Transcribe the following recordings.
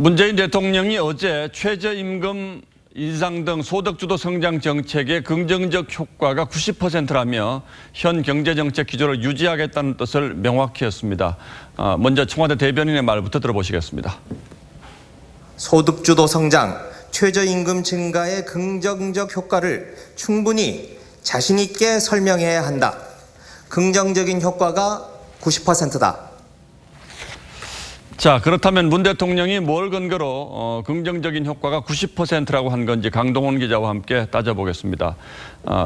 문재인 대통령이 어제 최저임금 인상 등 소득주도 성장 정책의 긍정적 효과가 90%라며 현 경제정책 기조를 유지하겠다는 뜻을 명확히 했습니다. 먼저 청와대 대변인의 말부터 들어보시겠습니다. 소득주도 성장, 최저임금 증가의 긍정적 효과를 충분히 자신 있게 설명해야 한다. 긍정적인 효과가 90%다. 자, 그렇다면 문 대통령이 뭘 근거로 긍정적인 효과가 90%라고 한 건지 강동원 기자와 함께 따져보겠습니다.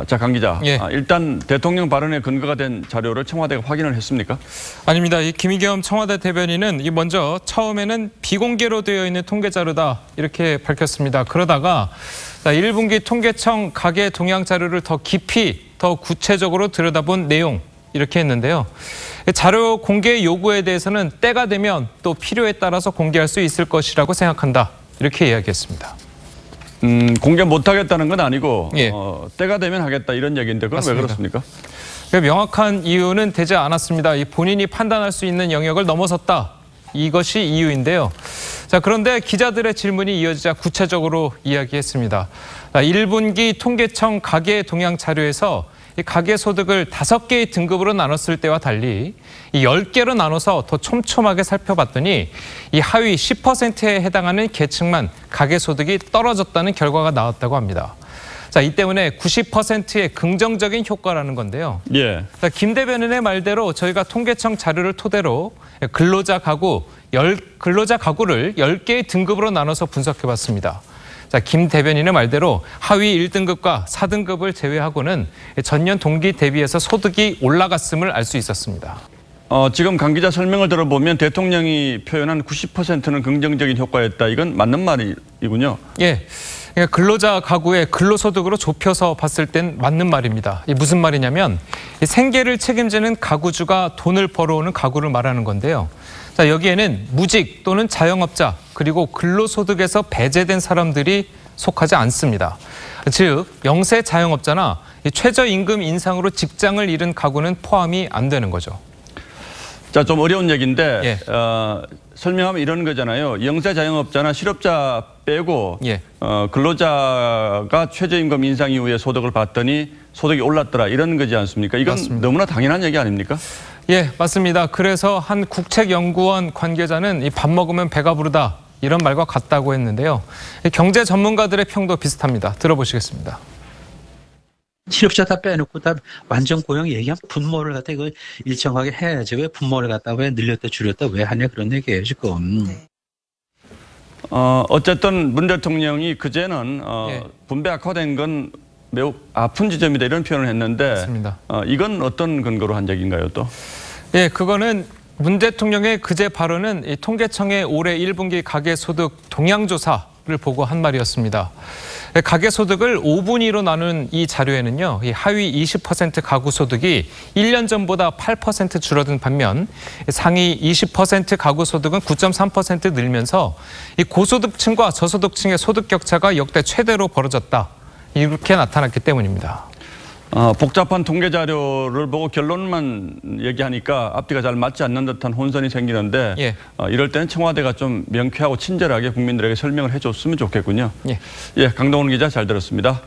자, 강 기자. 예. 일단 대통령 발언에 근거가 된 자료를 청와대가 확인을 했습니까? 아닙니다. 이 김의겸 청와대 대변인은 먼저 처음에는 비공개로 되어 있는 통계 자료다 이렇게 밝혔습니다. 그러다가 1분기 통계청 가계 동향 자료를 더 깊이 더 구체적으로 들여다본 내용 이렇게 했는데요. 자료 공개 요구에 대해서는 때가 되면 또 필요에 따라서 공개할 수 있을 것이라고 생각한다. 이렇게 이야기했습니다. 공개 못하겠다는 건 아니고 예. 때가 되면 하겠다 이런 얘기인데 그건 맞습니다. 왜 그렇습니까? 명확한 이유는 되지 않았습니다. 본인이 판단할 수 있는 영역을 넘어섰다. 이것이 이유인데요. 자, 그런데 기자들의 질문이 이어지자 구체적으로 이야기했습니다. 1분기 통계청 가계 동향 자료에서 이 가계소득을 5개의 등급으로 나눴을 때와 달리 이 10개로 나눠서 더 촘촘하게 살펴봤더니 이 하위 10%에 해당하는 계층만 가계소득이 떨어졌다는 결과가 나왔다고 합니다. 자, 이 때문에 90%의 긍정적인 효과라는 건데요. 예. 자, 김 대변인의 말대로 저희가 통계청 자료를 토대로 근로자 가구를 10개의 등급으로 나눠서 분석해봤습니다. 자, 김 대변인의 말대로 하위 1등급과 4등급을 제외하고는 전년 동기 대비해서 소득이 올라갔음을 알 수 있었습니다. 지금 강 기자 설명을 들어보면 대통령이 표현한 90%는 긍정적인 효과였다. 이건 맞는 말이군요. 예. 그러니까 근로자 가구의 근로소득으로 좁혀서 봤을 땐 맞는 말입니다. 이게 무슨 말이냐면 생계를 책임지는 가구주가 돈을 벌어오는 가구를 말하는 건데요. 자, 여기에는 무직 또는 자영업자 그리고 근로소득에서 배제된 사람들이 속하지 않습니다. 즉 영세 자영업자나 최저임금 인상으로 직장을 잃은 가구는 포함이 안 되는 거죠. 자, 좀 어려운 얘기인데 예. 설명하면 이런 거잖아요. 영세 자영업자나 실업자 빼고 예. 근로자가 최저임금 인상 이후에 소득을 받더니 소득이 올랐더라 이런 거지 않습니까? 이건 맞습니다. 너무나 당연한 얘기 아닙니까? 예, 맞습니다. 그래서 한 국책연구원 관계자는 밥 먹으면 배가 부르다 이런 말과 같다고 했는데요. 경제 전문가들의 평도 비슷합니다. 들어보시겠습니다. 실업자 다 빼놓고 다 완전 고용 얘기하면 분모를 갖다 이거 일정하게 해야지. 왜 분모를 갖다 왜 늘렸다 줄였다 왜 하냐 그런 얘기예요 지금. 어쨌든 문 대통령이 그제는 예. 분배 악화된 건 매우 아픈 지점이다 이런 표현을 했는데 맞습니다. 이건 어떤 근거로 한 얘기인가요 또? 예, 그거는 문 대통령의 그제 발언은 이 통계청의 올해 1분기 가계소득 동향조사를 보고 한 말이었습니다. 가계소득을 5분위로 나눈 이 자료에는요, 이 하위 20% 가구 소득이 1년 전보다 8% 줄어든 반면 상위 20% 가구 소득은 9.3% 늘면서 이 고소득층과 저소득층의 소득 격차가 역대 최대로 벌어졌다. 이렇게 나타났기 때문입니다. 복잡한 통계 자료를 보고 결론만 얘기하니까 앞뒤가 잘 맞지 않는 듯한 혼선이 생기는데 예. 이럴 때는 청와대가 좀 명쾌하고 친절하게 국민들에게 설명을 해줬으면 좋겠군요. 예. 예, 강동원 기자 잘 들었습니다.